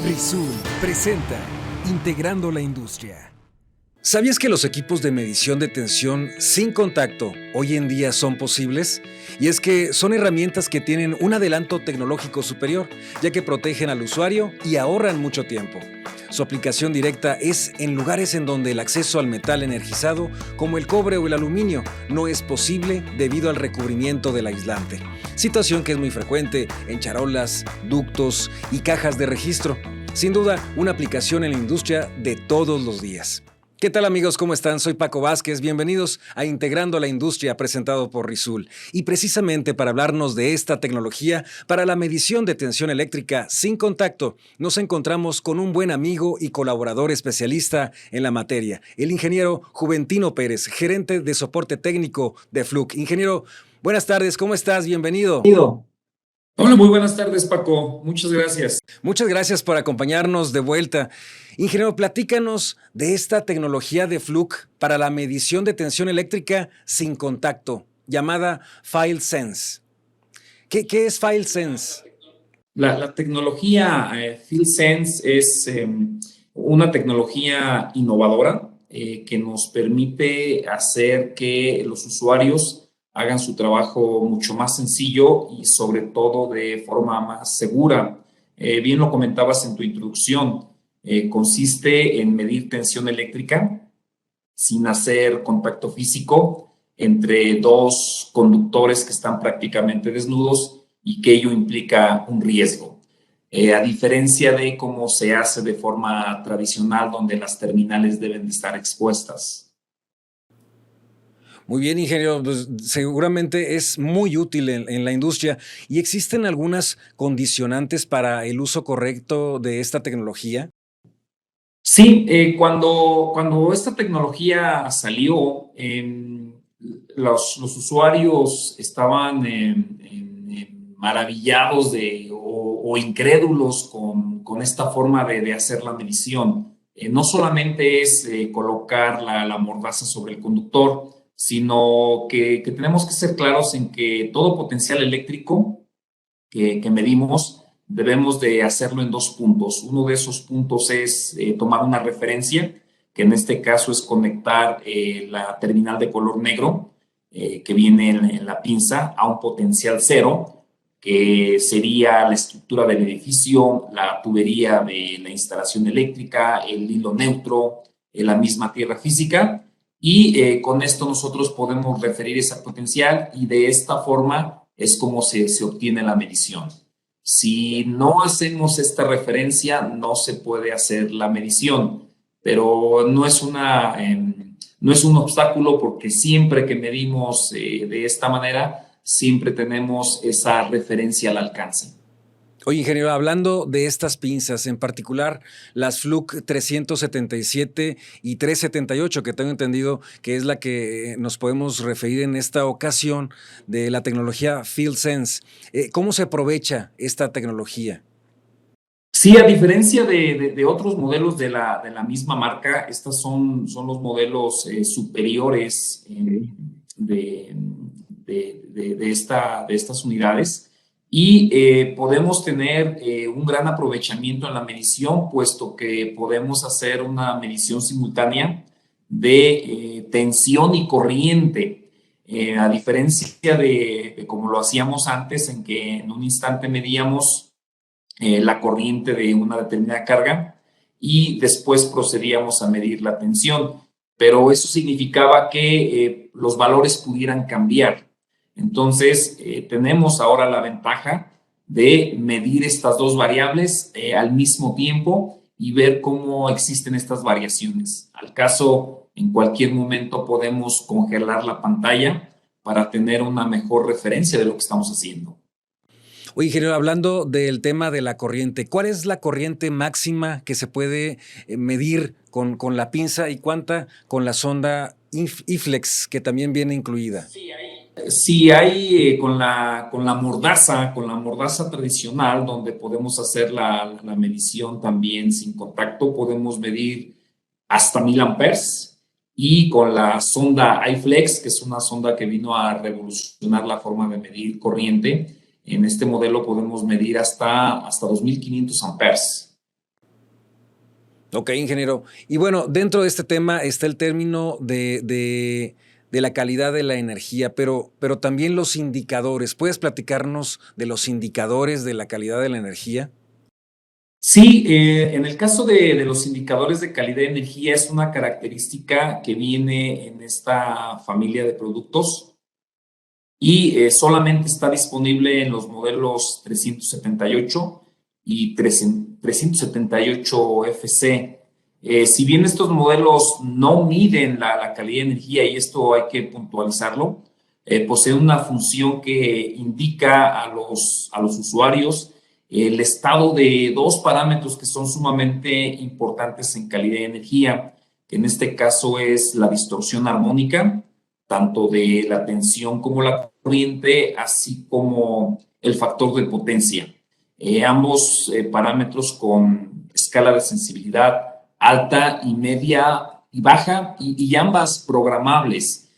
Rizul presenta Integrando la Industria. ¿Sabías que los equipos de medición de tensión sin contacto hoy en día son posibles? Y es que son herramientas que tienen un adelanto tecnológico superior, ya que protegen al usuario y ahorran mucho tiempo. Su aplicación directa es en lugares en donde el acceso al metal energizado, como el cobre o el aluminio, no es posible debido al recubrimiento del aislante. Situación que es muy frecuente en charolas, ductos y cajas de registro. Sin duda, una aplicación en la industria de todos los días. ¿Qué tal, amigos? ¿Cómo están? Soy Paco Vázquez. Bienvenidos a Integrando la Industria, presentado por Rizul. Y precisamente para hablarnos de esta tecnología para la medición de tensión eléctrica sin contacto, nos encontramos con un buen amigo y colaborador especialista en la materia, el ingeniero Juventino Pérez, gerente de soporte técnico de Fluke. Ingeniero, buenas tardes. ¿Cómo estás? Bienvenido. Hola, muy buenas tardes, Paco. Muchas gracias. Muchas gracias por acompañarnos de vuelta. Ingeniero, platícanos de esta tecnología de Fluke para la medición de tensión eléctrica sin contacto, llamada FileSense. ¿Qué es FileSense? La tecnología FieldSense es una tecnología innovadora que nos permite hacer que los usuarios hagan su trabajo mucho más sencillo y sobre todo de forma más segura. Bien lo comentabas en tu introducción, consiste en medir tensión eléctrica sin hacer contacto físico entre dos conductores que están prácticamente desnudos y que ello implica un riesgo. A diferencia de cómo se hace de forma tradicional, donde las terminales deben de estar expuestas. Muy bien, ingeniero, pues seguramente es muy útil en la industria. ¿Y existen algunas condicionantes para el uso correcto de esta tecnología? Sí, cuando esta tecnología salió, los usuarios estaban maravillados o incrédulos con esta forma de hacer la medición. No solamente es colocar la mordaza sobre el conductor, sino que tenemos que ser claros en que todo potencial eléctrico que medimos, debemos de hacerlo en dos puntos. Uno de esos puntos es tomar una referencia, que en este caso es conectar la terminal de color negro que viene en la pinza a un potencial cero, que sería la estructura del edificio, la tubería de la instalación eléctrica, el hilo neutro, la misma tierra física. Y con esto nosotros podemos referir ese potencial y de esta forma es como se obtiene la medición. Si no hacemos esta referencia, no se puede hacer la medición, pero no es un obstáculo porque siempre que medimos de esta manera, siempre tenemos esa referencia al alcance. Oye, ingeniero, hablando de estas pinzas, en particular las Fluke 377 y 378, que tengo entendido que es la que nos podemos referir en esta ocasión de la tecnología FieldSense, ¿cómo se aprovecha esta tecnología? Sí, a diferencia de otros modelos de la misma marca, estos son los modelos superiores de estas unidades y podemos tener un gran aprovechamiento en la medición, puesto que podemos hacer una medición simultánea de tensión y corriente. A diferencia de como lo hacíamos antes, en que en un instante medíamos la corriente de una determinada carga y después procedíamos a medir la tensión. Pero eso significaba que los valores pudieran cambiar. Entonces, tenemos ahora la ventaja de medir estas dos variables al mismo tiempo y ver cómo existen estas variaciones. Al caso, en cualquier momento podemos congelar la pantalla para tener una mejor referencia de lo que estamos haciendo. Oye, ingeniero, hablando del tema de la corriente, ¿cuál es la corriente máxima que se puede medir con la pinza y cuánta con la sonda IFLEX, que también viene incluida? Sí, hay con la mordaza tradicional, donde podemos hacer la medición también sin contacto, podemos medir hasta 1000 amperes. Y con la sonda iFlex, que es una sonda que vino a revolucionar la forma de medir corriente, en este modelo podemos medir hasta 2500 amperes. Ok, ingeniero. Y bueno, dentro de este tema está el término de la calidad de la energía, pero también los indicadores. ¿Puedes platicarnos de los indicadores de la calidad de la energía? Sí, en el caso de los indicadores de calidad de energía es una característica que viene en esta familia de productos y solamente está disponible en los modelos 378 y 378 FC. Si bien estos modelos no miden la calidad de energía, y esto hay que puntualizarlo, poseen una función que indica a los usuarios el estado de dos parámetros que son sumamente importantes en calidad de energía, que en este caso es la distorsión armónica, tanto de la tensión como la corriente, así como el factor de potencia. Ambos parámetros con escala de sensibilidad alta y media y baja, y ambas programables.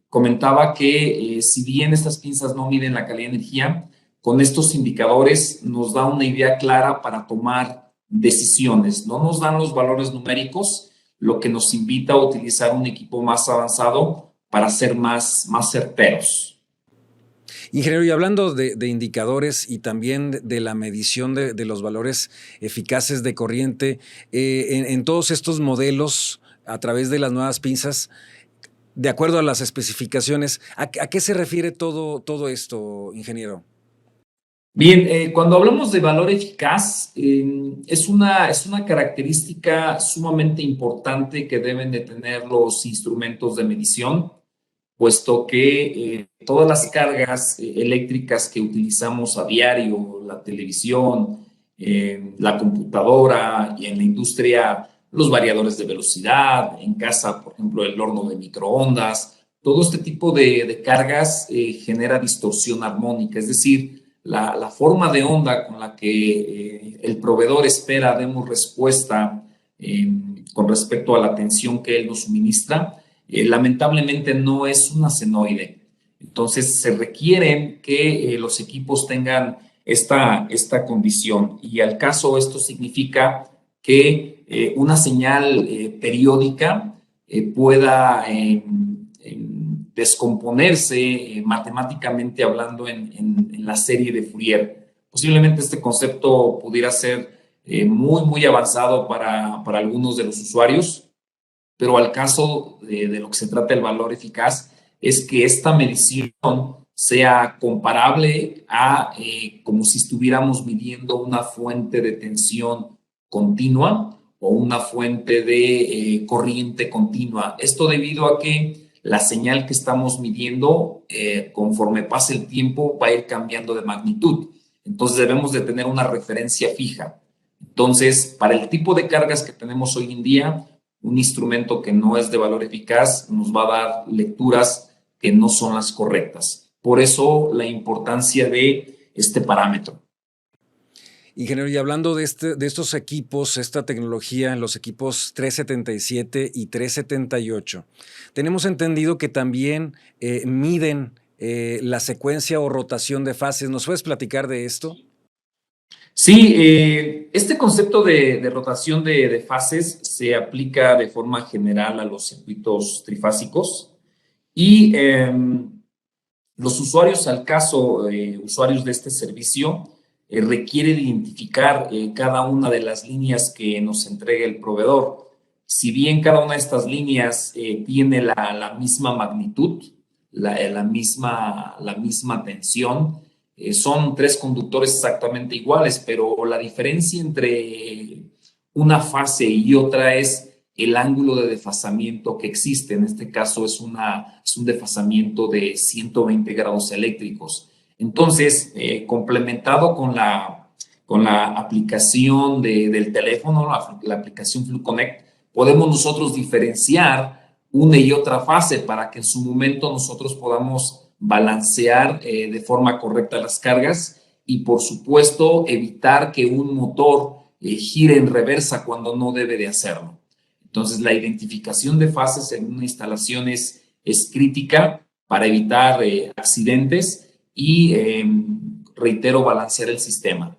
Comentaba que si bien estas pinzas no miden la calidad de energía, con estos indicadores nos da una idea clara para tomar decisiones. No nos dan los valores numéricos, lo que nos invita a utilizar un equipo más avanzado para ser más certeros. Ingeniero, y hablando de indicadores y también de la medición de los valores eficaces de corriente, en todos estos modelos, a través de las nuevas pinzas, de acuerdo a las especificaciones, ¿a qué se refiere todo esto, ingeniero? Bien, cuando hablamos de valor eficaz, es una característica sumamente importante que deben de tener los instrumentos de medición, puesto que todas las cargas eléctricas que utilizamos a diario, la televisión, la computadora y en la industria, los variadores de velocidad, en casa, por ejemplo, el horno de microondas, todo este tipo de cargas genera distorsión armónica, es decir, la forma de onda con la que el proveedor espera demos respuesta con respecto a la tensión que él nos suministra, lamentablemente no es una senoide. Entonces se requieren que los equipos tengan esta condición y al caso esto significa que una señal periódica pueda descomponerse matemáticamente hablando en la serie de Fourier. Posiblemente este concepto pudiera ser muy avanzado para algunos de los usuarios, pero al caso de lo que se trata el valor eficaz es que esta medición sea comparable a como si estuviéramos midiendo una fuente de tensión continua o una fuente de corriente continua. Esto debido a que la señal que estamos midiendo, conforme pase el tiempo, va a ir cambiando de magnitud. Entonces debemos de tener una referencia fija. Entonces, para el tipo de cargas que tenemos hoy en día, un instrumento que no es de valor eficaz nos va a dar lecturas que no son las correctas. Por eso la importancia de este parámetro. Ingeniero, y hablando de estos equipos, esta tecnología, los equipos 377 y 378, tenemos entendido que también miden la secuencia o rotación de fases. ¿Nos puedes platicar de esto? Sí, este concepto de rotación de fases se aplica de forma general a los circuitos trifásicos y los usuarios, al caso, usuarios de este servicio, requieren identificar cada una de las líneas que nos entrega el proveedor. Si bien cada una de estas líneas tiene la misma magnitud, la misma tensión, son tres conductores exactamente iguales, pero la diferencia entre una fase y otra es el ángulo de desfasamiento que existe. En este caso es un desfasamiento de 120 grados eléctricos. Entonces, complementado con la aplicación del teléfono, la aplicación FluConnect, podemos nosotros diferenciar una y otra fase para que en su momento nosotros podamos balancear de forma correcta las cargas y, por supuesto, evitar que un motor gire en reversa cuando no debe de hacerlo. Entonces, la identificación de fases en una instalación es crítica para evitar accidentes y, reitero, balancear el sistema.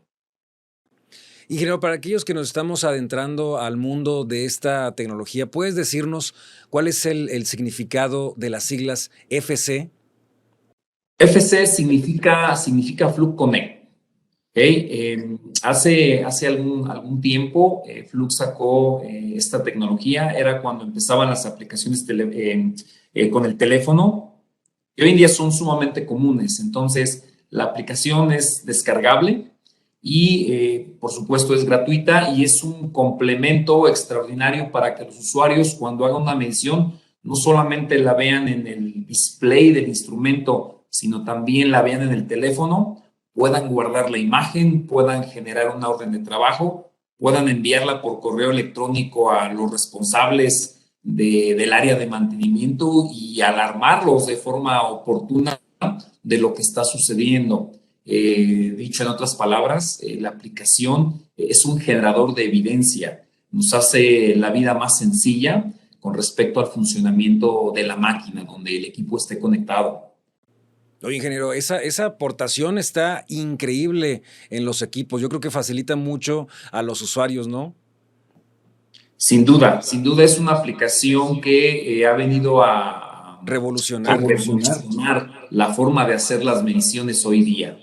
Ingeniero, para aquellos que nos estamos adentrando al mundo de esta tecnología, ¿puedes decirnos cuál es el significado de las siglas FC? FC significa Flux Connect. ¿Okay? Hace algún tiempo, Flux sacó esta tecnología, era cuando empezaban las aplicaciones con el teléfono, que hoy en día son sumamente comunes. Entonces, la aplicación es descargable y, por supuesto, es gratuita y es un complemento extraordinario para que los usuarios, cuando hagan una medición, no solamente la vean en el display del instrumento, sino también la vean en el teléfono, puedan guardar la imagen, puedan generar una orden de trabajo, puedan enviarla por correo electrónico a los responsables del área de mantenimiento y alarmarlos de forma oportuna de lo que está sucediendo. Dicho en otras palabras, la aplicación es un generador de evidencia, nos hace la vida más sencilla con respecto al funcionamiento de la máquina donde el equipo esté conectado. Oye, ingeniero, esa aportación está increíble en los equipos. Yo creo que facilita mucho a los usuarios, ¿no? Sin duda es una aplicación que ha venido a Revolucionar. revolucionar la forma de hacer las mediciones hoy día.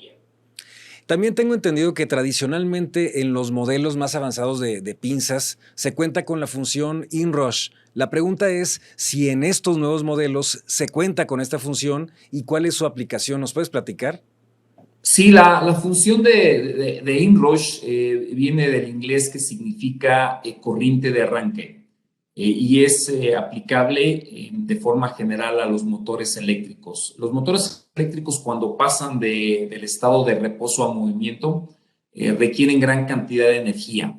También tengo entendido que tradicionalmente en los modelos más avanzados de pinzas se cuenta con la función InRush. La pregunta es si en estos nuevos modelos se cuenta con esta función y cuál es su aplicación. ¿Nos puedes platicar? Sí, la función de InRush viene del inglés que significa corriente de arranque y es aplicable de forma general a los motores eléctricos. Los motores eléctricos cuando pasan del estado de reposo a movimiento requieren gran cantidad de energía.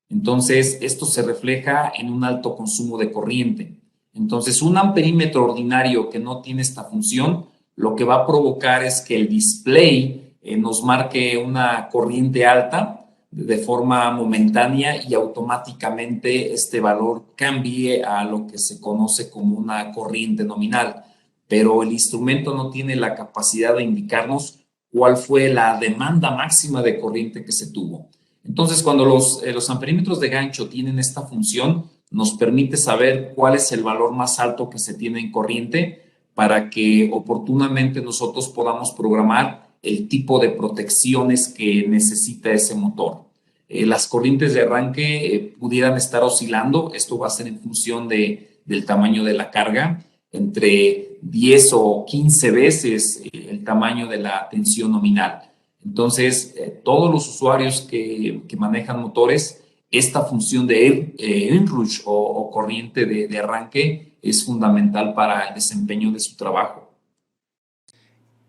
Entonces, esto se refleja en un alto consumo de corriente. Entonces, un amperímetro ordinario que no tiene esta función, lo que va a provocar es que el display nos marque una corriente alta de forma momentánea y automáticamente este valor cambie a lo que se conoce como una corriente nominal. Pero el instrumento no tiene la capacidad de indicarnos cuál fue la demanda máxima de corriente que se tuvo. Entonces, cuando los amperímetros de gancho tienen esta función, nos permite saber cuál es el valor más alto que se tiene en corriente para que oportunamente nosotros podamos programar el tipo de protecciones que necesita ese motor. Las corrientes de arranque pudieran estar oscilando, esto va a ser en función del tamaño de la carga, entre 10 o 15 veces el tamaño de la tensión nominal. Entonces, todos los usuarios que manejan motores, esta función de InRush o corriente de arranque es fundamental para el desempeño de su trabajo.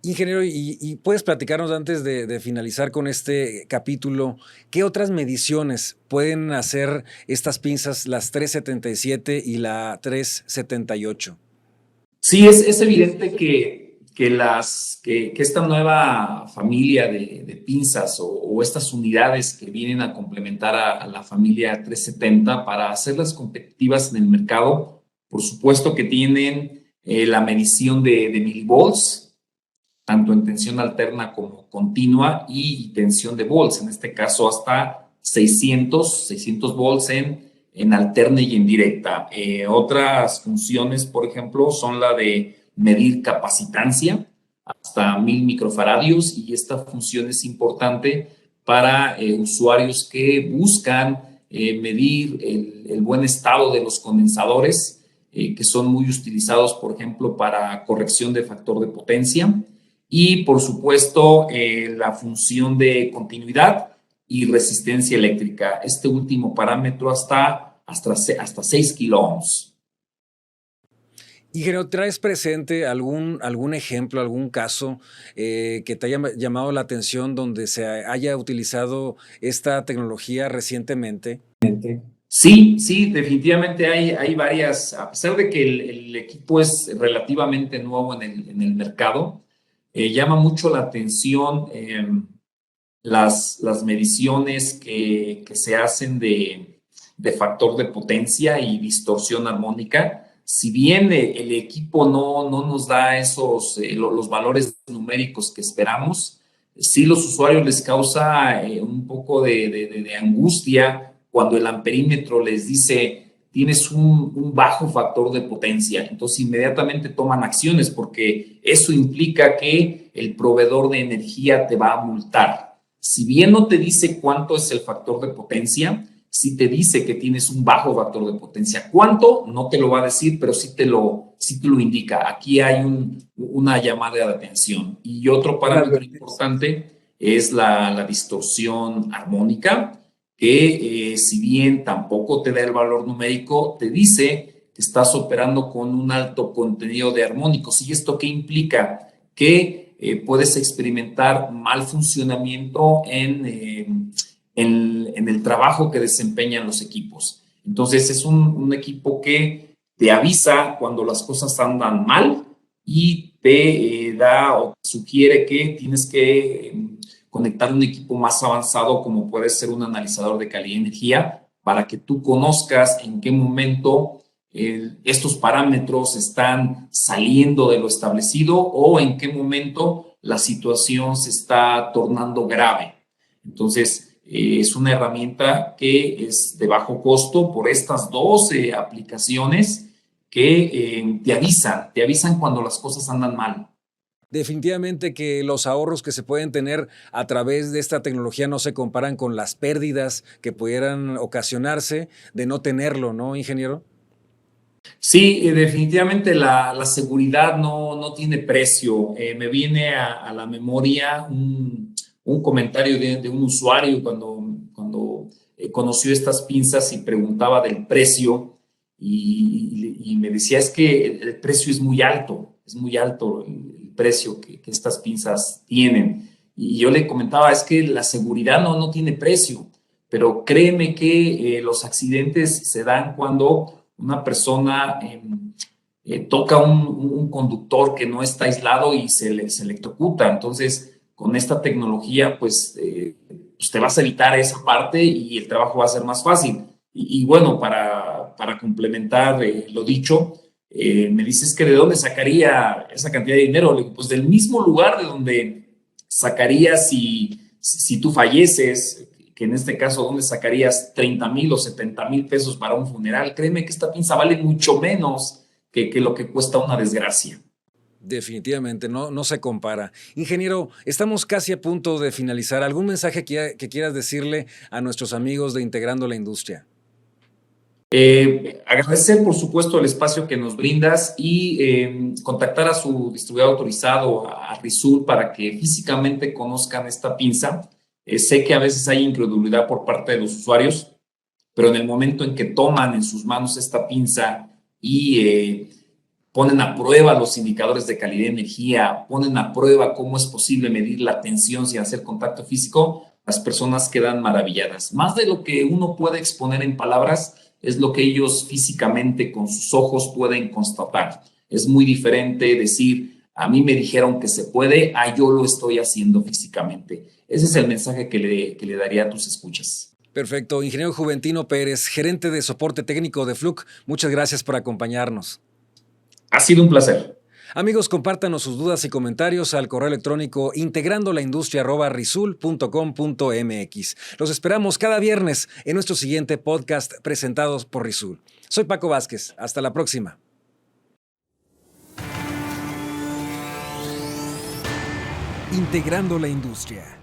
Ingeniero, y puedes platicarnos antes de finalizar con este capítulo, ¿qué otras mediciones pueden hacer estas pinzas, las 377 y la 378? Sí, es evidente que esta nueva familia de pinzas o estas unidades que vienen a complementar a la familia 370 para hacerlas competitivas en el mercado, por supuesto que tienen la medición de milivolts, tanto en tensión alterna como continua y tensión de volts, en este caso hasta 600 volts en alterna y en directa. Otras funciones, por ejemplo, son la de medir capacitancia hasta 1000 microfaradios y esta función es importante para usuarios que buscan medir el buen estado de los condensadores, que son muy utilizados, por ejemplo, para corrección de factor de potencia y, por supuesto, la función de continuidad y resistencia eléctrica. Este último parámetro hasta 6 kiloohms. Ingeniero, ¿traes presente algún ejemplo, algún caso que te haya llamado la atención donde se haya utilizado esta tecnología recientemente? Sí, definitivamente hay varias, a pesar de que el equipo es relativamente nuevo en el mercado, llama mucho la atención las mediciones que se hacen de factor de potencia y distorsión armónica. Si bien el equipo no nos da los valores numéricos que esperamos, Sí, los usuarios les causa un poco de angustia cuando el amperímetro les dice tienes un bajo factor de potencia. Entonces inmediatamente toman acciones porque eso implica que el proveedor de energía te va a multar. Si bien no te dice cuánto es el factor de potencia, sí te dice que tienes un bajo factor de potencia. ¿Cuánto? No te lo va a decir, pero sí te lo indica. Aquí hay una llamada de atención. Y otro Una parámetro advertencia. importante es la distorsión armónica, que si bien tampoco te da el valor numérico, te dice que estás operando con un alto contenido de armónicos. ¿Y esto qué implica? Que puedes experimentar mal funcionamiento en el trabajo que desempeñan los equipos. Entonces es un equipo que te avisa cuando las cosas andan mal y te da o te sugiere que tienes que conectar un equipo más avanzado como puede ser un analizador de calidad de energía para que tú conozcas en qué momento estos parámetros están saliendo de lo establecido o en qué momento la situación se está tornando grave. Entonces, es una herramienta que es de bajo costo por estas dos aplicaciones que te avisan cuando las cosas andan mal. Definitivamente que los ahorros que se pueden tener a través de esta tecnología no se comparan con las pérdidas que pudieran ocasionarse de no tenerlo, ¿no, ingeniero? Sí, definitivamente la seguridad no tiene precio. Me viene a la memoria un comentario de un usuario cuando conoció estas pinzas y preguntaba del precio y me decía, es que el precio es muy alto el precio que estas pinzas tienen. Y yo le comentaba, es que la seguridad no tiene precio, pero créeme que los accidentes se dan cuando una persona toca un conductor que no está aislado y se electrocuta. Entonces, con esta tecnología, pues te vas a evitar esa parte y el trabajo va a ser más fácil. Y bueno, para complementar lo dicho, me dices que de dónde sacaría esa cantidad de dinero. Le digo, pues del mismo lugar de donde sacarías si tú falleces, que en este caso, ¿dónde sacarías 30,000 o 70,000 pesos para un funeral? Créeme que esta pinza vale mucho menos que lo que cuesta una desgracia. Definitivamente, no se compara. Ingeniero, estamos casi a punto de finalizar. ¿Algún mensaje que quieras decirle a nuestros amigos de Integrando la Industria? Agradecer, por supuesto, el espacio que nos brindas y contactar a su distribuidor autorizado, a Rizul, para que físicamente conozcan esta pinza. Sé que a veces hay incredulidad por parte de los usuarios, pero en el momento en que toman en sus manos esta pinza y ponen a prueba los indicadores de calidad de energía, ponen a prueba cómo es posible medir la tensión sin hacer contacto físico, las personas quedan maravilladas. Más de lo que uno puede exponer en palabras, es lo que ellos físicamente con sus ojos pueden constatar. Es muy diferente decir, a mí me dijeron que se puede, a yo lo estoy haciendo físicamente. Ese es el mensaje que le daría a tus escuchas. Perfecto. Ingeniero Juventino Pérez, gerente de soporte técnico de Fluke, muchas gracias por acompañarnos. Ha sido un placer. Amigos, compártanos sus dudas y comentarios al correo electrónico integrandolaindustria@rizul.com.mx. Los esperamos cada viernes en nuestro siguiente podcast presentados por Rizul. Soy Paco Vázquez. Hasta la próxima. Integrando la Industria.